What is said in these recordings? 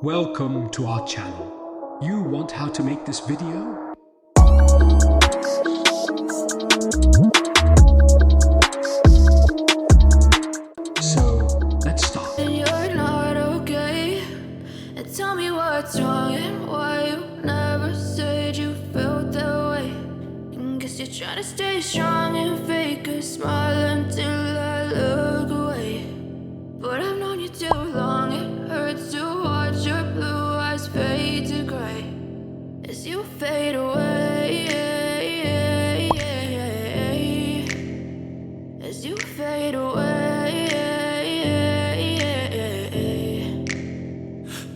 Welcome to our channel. You want how to make this video? So, let's start. You're not okay, and tell me what's wrong and why you never said you felt that way. And guess you're trying to stay strong and fake a smile until I look away. But I've known you too long, it hurts to watch your blue eyes fade to gray as you fade away, as you fade away.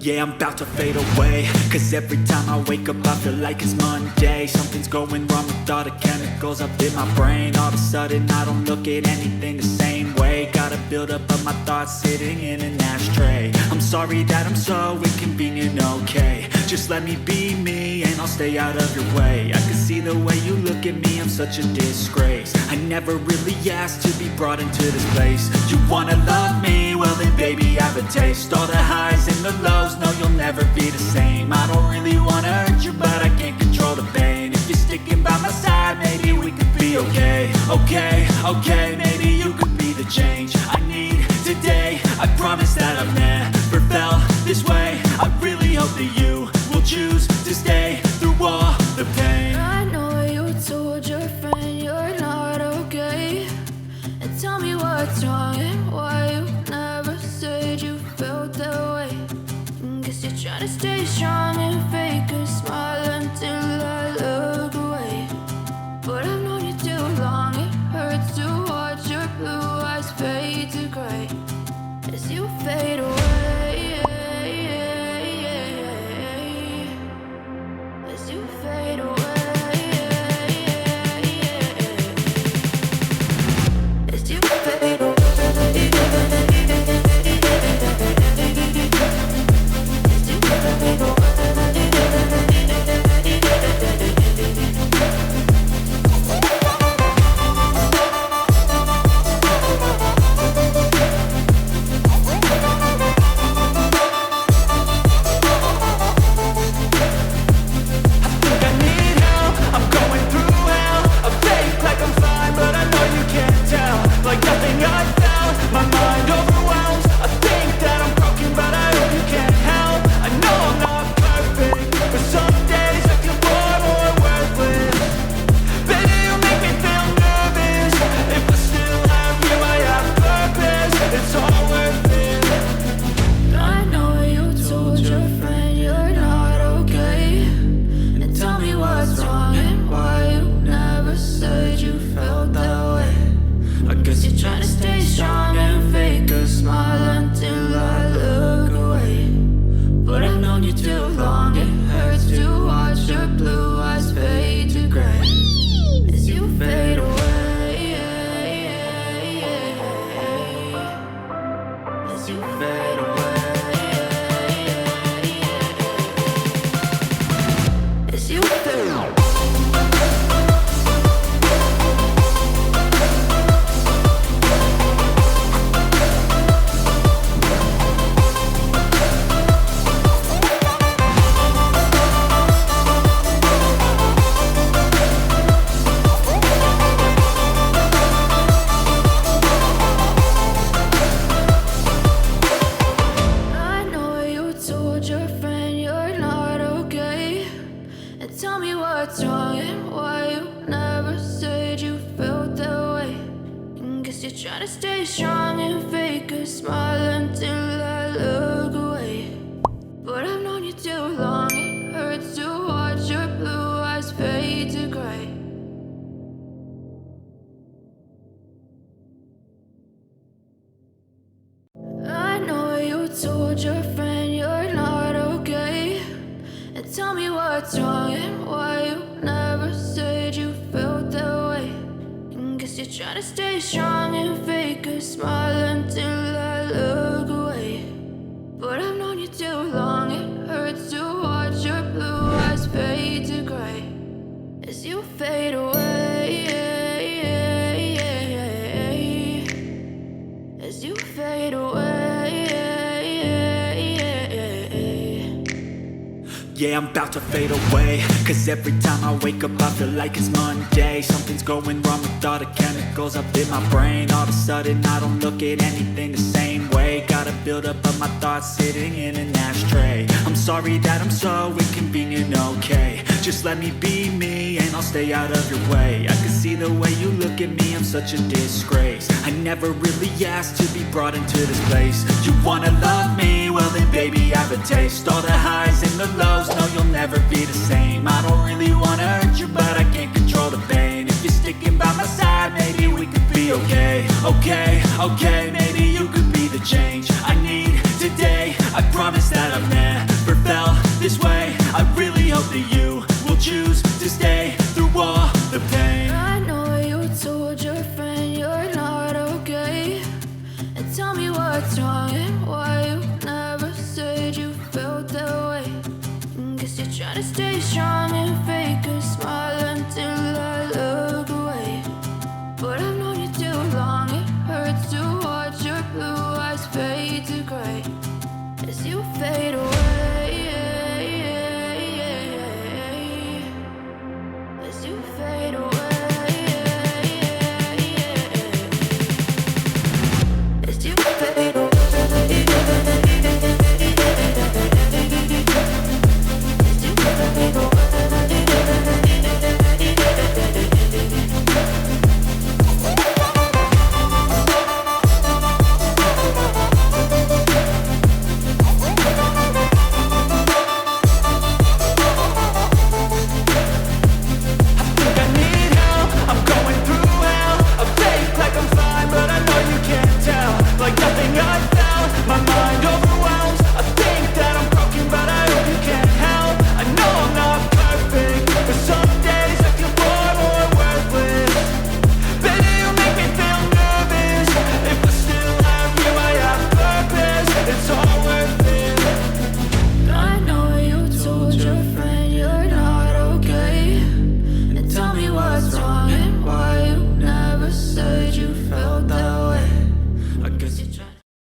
Yeah, I'm about to fade away, cause every time I wake up I feel like it's Monday. Something's going wrong with all the chemicals up in my brain. All of a sudden I don't look at anything the same way. Got a buildup of my thoughts sitting in an ashtray. I'm sorry that I'm so inconvenient, okay. Just let me be me and I'll stay out of your way. I can see the way you look at me, I'm such a disgrace. I never really asked to be brought into this place. You wanna love me? Well then baby I have a taste. All the highs and the lows, no you'll never be the same. I don't really wanna hurt you but I can't control the pain. If you're sticking by my side maybe we could be okay. Okay, maybe you could be the change I need today. I promise that I've never felt this way. I really hope that you will choose to stay through all the pain. I know you told your friend you're not okay, and tell me what's wrong and why you never said you felt that way. Guess you're trying to stay strong and fake a smile until I look away. But I've known you too long, it hurts to watch your blue eyes fade to gray as you fade away, as you fade away, as you fade away. Trying to stay strong and fake a smile until I look away. But I've known you too long, it hurts to watch your blue eyes fade to gray. I know you told your friend you're not okay, and tell me what's wrong and why you never said you felt that way. Guess you're trying to stay strong and fake a smile until I look away. But I've known you too long, it hurts to watch your blue eyes fade to gray as you fade away, as you fade away. Yeah, I'm about to fade away, cause every time I wake up I feel like it's Monday. Something's going wrong with all the chemicals up in my brain. All of a sudden I don't look at anything the same way. Gotta build up of my thoughts sitting in an ashtray. I'm sorry that I'm so inconvenient, okay. Just let me be me and I'll stay out of your way. I can see the way you look at me, I'm such a disgrace. I never really asked to be brought into this place. You wanna love me? Well then baby I have a taste. All the highs and the lows, no you'll never be the same. I don't really wanna hurt you but I can't control the pain. If you're sticking by my side maybe we could be okay. Okay, maybe you could be the change I need today. I promise that I've never felt this way. I really hope that you will choose to stay through all the pain. I know you told your friend you're not okay, and tell me what's wrong and why you never said you felt that way. Guess you're trying to stay strong and